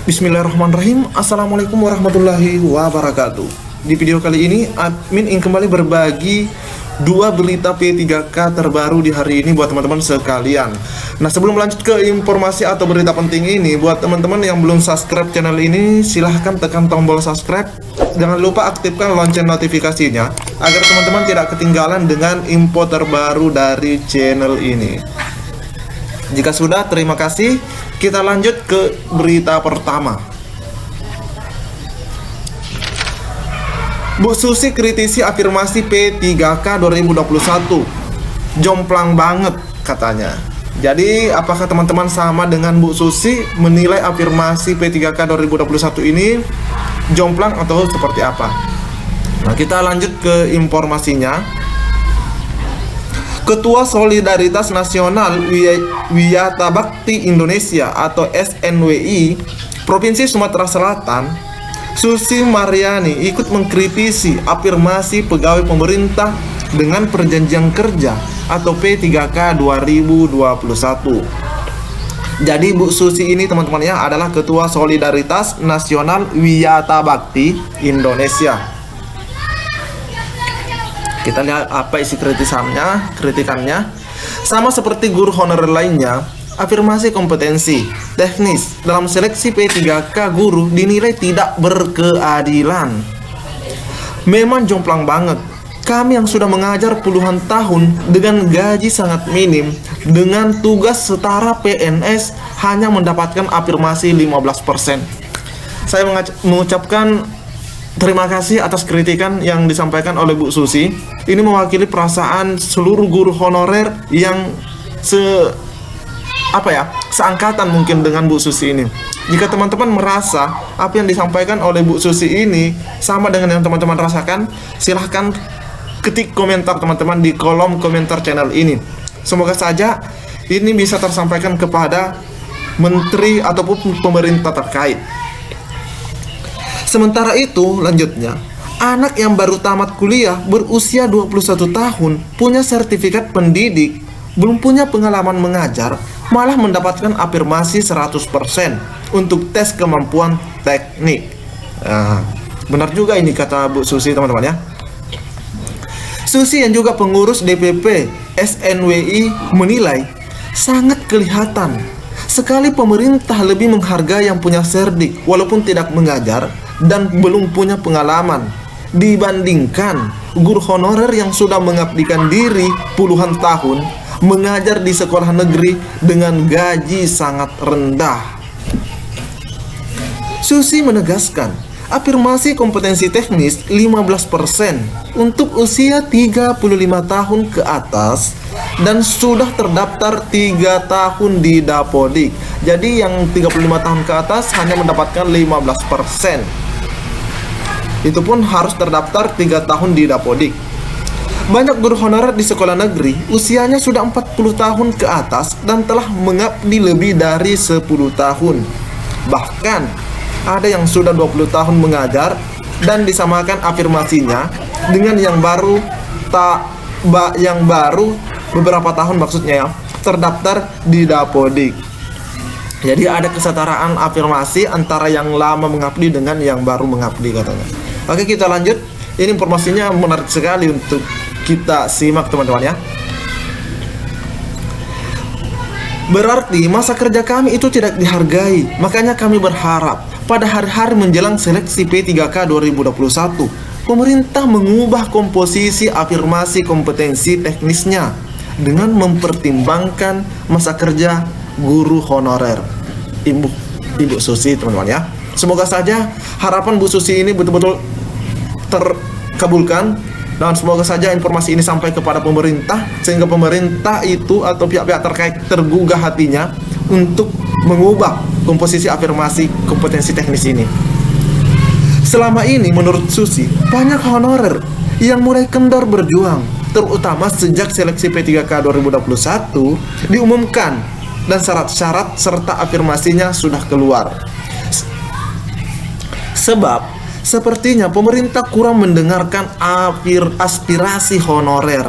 Bismillahirrahmanirrahim. Assalamualaikum warahmatullahi wabarakatuh. Di video kali ini, admin ingin kembali berbagi dua berita P3K terbaru di hari ini buat teman-teman sekalian. Nah, sebelum lanjut ke informasi atau berita penting ini, buat teman-teman yang belum subscribe channel ini, silahkan tekan tombol subscribe. Jangan lupa aktifkan lonceng notifikasinya agar teman-teman tidak ketinggalan dengan info terbaru dari channel ini. Jika sudah, terima kasih. Kita lanjut ke berita pertama. Bu Susi kritisi afirmasi P3K 2021. Jomplang banget katanya. Jadi apakah teman-teman sama dengan Bu Susi menilai afirmasi P3K 2021 ini jomplang atau seperti apa? Nah, kita lanjut ke informasinya. Ketua Solidaritas Nasional Wiyata Bakti Indonesia atau SNWI Provinsi Sumatera Selatan, Susi Mariani, ikut mengkritisi afirmasi pegawai pemerintah dengan perjanjian kerja atau P3K 2021. Jadi Bu Susi ini teman-teman ya adalah Ketua Solidaritas Nasional Wiyata Bakti Indonesia. Kita lihat apa isi kritikannya. Sama seperti guru honorer lainnya, afirmasi kompetensi teknis dalam seleksi P3K guru dinilai tidak berkeadilan. Memang jomplang banget. Kami yang sudah mengajar puluhan tahun dengan gaji sangat minim, dengan tugas setara PNS, hanya mendapatkan afirmasi 15%. Saya mengucapkan terima kasih atas kritikan yang disampaikan oleh Bu Susi. Ini mewakili perasaan seluruh guru honorer yang seangkatan mungkin dengan Bu Susi ini. Jika teman-teman merasa apa yang disampaikan oleh Bu Susi ini sama dengan yang teman-teman rasakan, silahkan ketik komentar teman-teman di kolom komentar channel ini. Semoga saja ini bisa tersampaikan kepada menteri ataupun pemerintah terkait. Sementara itu, lanjutnya, anak yang baru tamat kuliah berusia 21 tahun, punya sertifikat pendidik, belum punya pengalaman mengajar, malah mendapatkan afirmasi 100% untuk tes kemampuan teknik. Benar juga ini kata Bu Susi teman-teman ya. Susi yang juga pengurus DPP SNWI menilai sangat kelihatan sekali pemerintah lebih menghargai yang punya serdik walaupun tidak mengajar dan belum punya pengalaman dibandingkan guru honorer yang sudah mengabdikan diri puluhan tahun mengajar di sekolah negeri dengan gaji sangat rendah. Susi menegaskan afirmasi kompetensi teknis 15% untuk usia 35 tahun ke atas dan sudah terdaftar 3 tahun di Dapodik. Jadi yang 35 tahun ke atas hanya mendapatkan 15%. Itu pun harus terdaftar 3 tahun di Dapodik. Banyak guru honorer di sekolah negeri usianya sudah 40 tahun ke atas dan telah mengabdi lebih dari 10 tahun. Bahkan ada yang sudah 20 tahun mengajar dan disamakan afirmasinya dengan yang baru beberapa tahun maksudnya ya, terdaftar di Dapodik. Jadi ada kesetaraan afirmasi antara yang lama mengabdi dengan yang baru mengabdi katanya. Oke, kita lanjut. Ini informasinya menarik sekali untuk kita simak teman-teman ya. Berarti masa kerja kami itu tidak dihargai. Makanya kami berharap pada hari-hari menjelang seleksi P3K 2021, pemerintah mengubah komposisi afirmasi kompetensi teknisnya dengan mempertimbangkan masa kerja guru honorer. Ibu Susi teman-teman ya. Semoga saja harapan Bu Susi ini betul-betul terkabulkan dan semoga saja informasi ini sampai kepada pemerintah sehingga pemerintah itu atau pihak-pihak terkait tergugah hatinya untuk mengubah komposisi afirmasi kompetensi teknis ini. Selama ini menurut Susi, banyak honorer yang mulai kendor berjuang, terutama sejak seleksi P3K 2021 diumumkan dan syarat-syarat serta afirmasinya sudah keluar. Sebab sepertinya pemerintah kurang mendengarkan aspirasi honorer.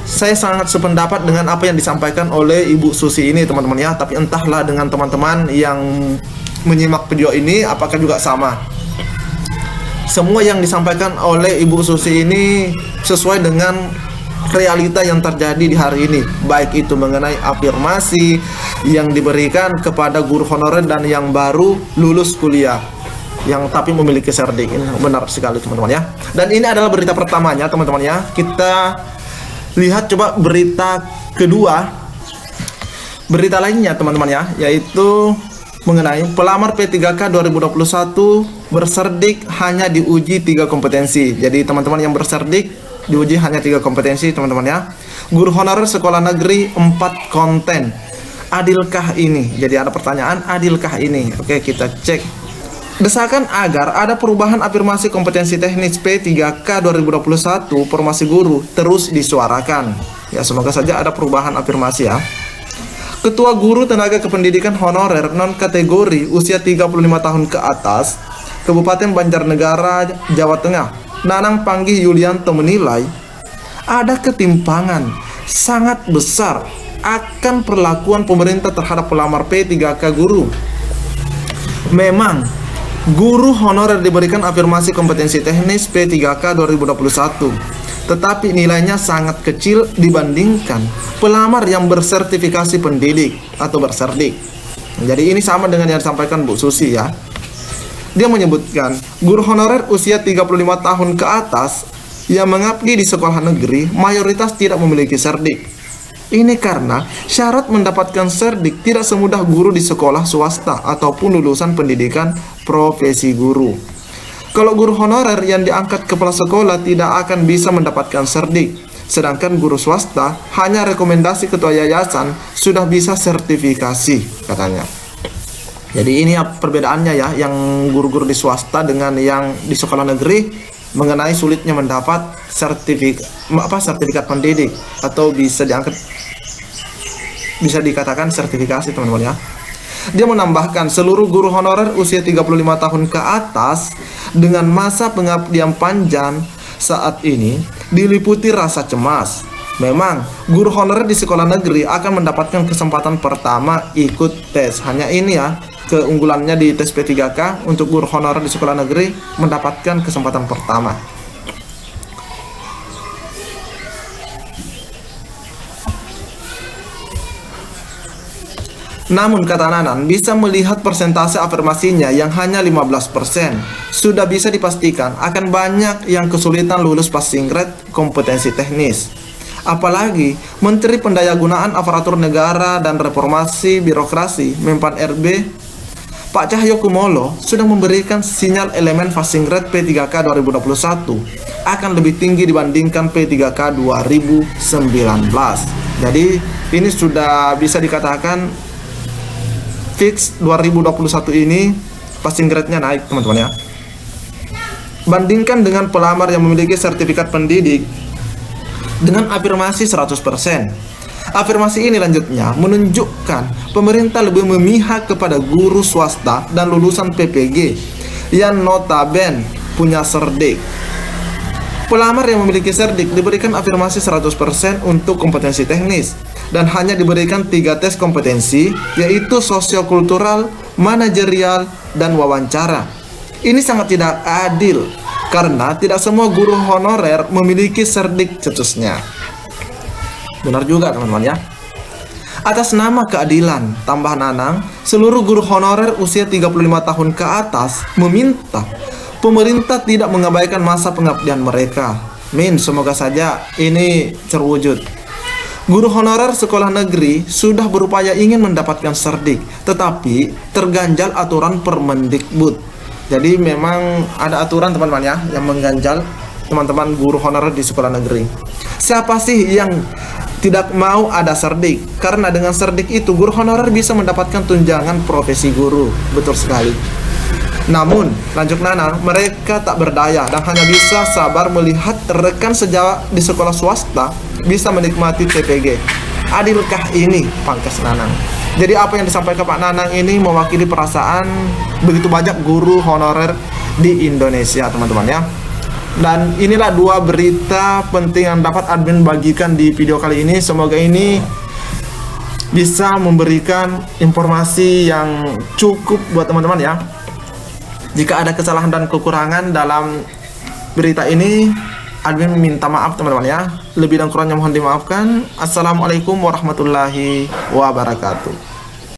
Saya sangat sependapat dengan apa yang disampaikan oleh Ibu Susi ini teman-teman ya. Tapi entahlah dengan teman-teman yang menyimak video ini apakah juga sama? Semua yang disampaikan oleh Ibu Susi ini sesuai dengan realita yang terjadi di hari ini, baik itu mengenai afirmasi yang diberikan kepada guru honorer dan yang baru lulus kuliah yang tapi memiliki serdik. Ini benar sekali teman-teman ya. Dan ini adalah berita pertamanya teman-teman ya. Kita lihat coba berita kedua, berita lainnya teman-teman ya, yaitu mengenai pelamar P3K 2021 berserdik hanya diuji 3 kompetensi. Jadi teman-teman yang berserdik diuji hanya 3 kompetensi teman-teman ya. Guru honorer sekolah negeri 4 konten. Adilkah ini? Jadi ada pertanyaan, adilkah ini? Oke, kita cek. Desakan agar ada perubahan afirmasi kompetensi teknis P3K 2021 formasi guru terus disuarakan. Ya, semoga saja ada perubahan afirmasi ya. Ketua Guru Tenaga Kependidikan Honorer non kategori usia 35 tahun ke atas Kabupaten Banjarnegara, Jawa Tengah, Nanang Panggih Yulianto menilai ada ketimpangan sangat besar akan perlakuan pemerintah terhadap pelamar P3K guru. Memang guru honorer diberikan afirmasi kompetensi teknis P3K 2021, tetapi nilainya sangat kecil dibandingkan pelamar yang bersertifikasi pendidik atau berserdik. Jadi ini sama dengan yang disampaikan Bu Susi ya. Dia menyebutkan guru honorer usia 35 tahun ke atas yang mengabdi di sekolah negeri mayoritas tidak memiliki serdik. Ini karena syarat mendapatkan serdik tidak semudah guru di sekolah swasta ataupun lulusan pendidikan profesi guru. Kalau guru honorer yang diangkat kepala sekolah tidak akan bisa mendapatkan serdik, sedangkan guru swasta hanya rekomendasi ketua yayasan sudah bisa sertifikasi katanya. Jadi ini ya perbedaannya ya, yang guru-guru di swasta dengan yang di sekolah negeri mengenai sulitnya mendapat sertifikat pendidik atau bisa dikatakan sertifikasi teman-teman ya. Dia menambahkan seluruh guru honorer usia 35 tahun ke atas dengan masa pengabdian panjang saat ini diliputi rasa cemas. Memang guru honorer di sekolah negeri akan mendapatkan kesempatan pertama ikut tes. Hanya ini ya keunggulannya di tes P3K untuk guru honorer di sekolah negeri mendapatkan kesempatan pertama. Namun kata Nanan, bisa melihat persentase afirmasinya yang hanya 15%, sudah bisa dipastikan akan banyak yang kesulitan lulus passing grade kompetensi teknis. Apalagi Menteri Pendayagunaan Aparatur Negara dan Reformasi Birokrasi Menpan RB Pak Cahyokumolo sudah memberikan sinyal elemen passing grade P3K 2021 akan lebih tinggi dibandingkan P3K 2019. Jadi ini sudah bisa dikatakan fix 2021 ini passing grade-nya naik teman-teman ya. Bandingkan dengan pelamar yang memiliki sertifikat pendidik dengan afirmasi 100%. Afirmasi ini lanjutnya menunjukkan pemerintah lebih memihak kepada guru swasta dan lulusan PPG yang notabene punya serdik. Pelamar yang memiliki serdik diberikan afirmasi 100% untuk kompetensi teknis dan hanya diberikan 3 tes kompetensi, yaitu sosiokultural, manajerial, dan wawancara. Ini sangat tidak adil karena tidak semua guru honorer memiliki serdik cetusnya. Benar juga teman-teman ya. Atas nama keadilan, tambah Nanang, seluruh guru honorer usia 35 tahun ke atas meminta pemerintah tidak mengabaikan masa pengabdian mereka. Semoga saja ini terwujud. Guru honorer sekolah negeri sudah berupaya ingin mendapatkan serdik, tetapi terganjal aturan Permendikbud. Jadi memang ada aturan teman-teman ya yang mengganjal teman-teman guru honorer di sekolah negeri. Siapa sih yang tidak mau ada serdik? Karena dengan serdik itu guru honorer bisa mendapatkan tunjangan profesi guru. Betul sekali. Namun, lanjut Nanang, mereka tak berdaya dan hanya bisa sabar melihat rekan sejawat di sekolah swasta bisa menikmati PPG. Adilkah ini? Pangkas Nanang. Jadi apa yang disampaikan Pak Nanang ini mewakili perasaan begitu banyak guru honorer di Indonesia teman-teman ya. Dan inilah 2 berita penting yang dapat admin bagikan di video kali ini. Semoga ini bisa memberikan informasi yang cukup buat teman-teman ya. Jika ada kesalahan dan kekurangan dalam berita ini, admin minta maaf teman-teman ya. Lebih dan kurangnya mohon dimaafkan. Assalamualaikum warahmatullahi wabarakatuh.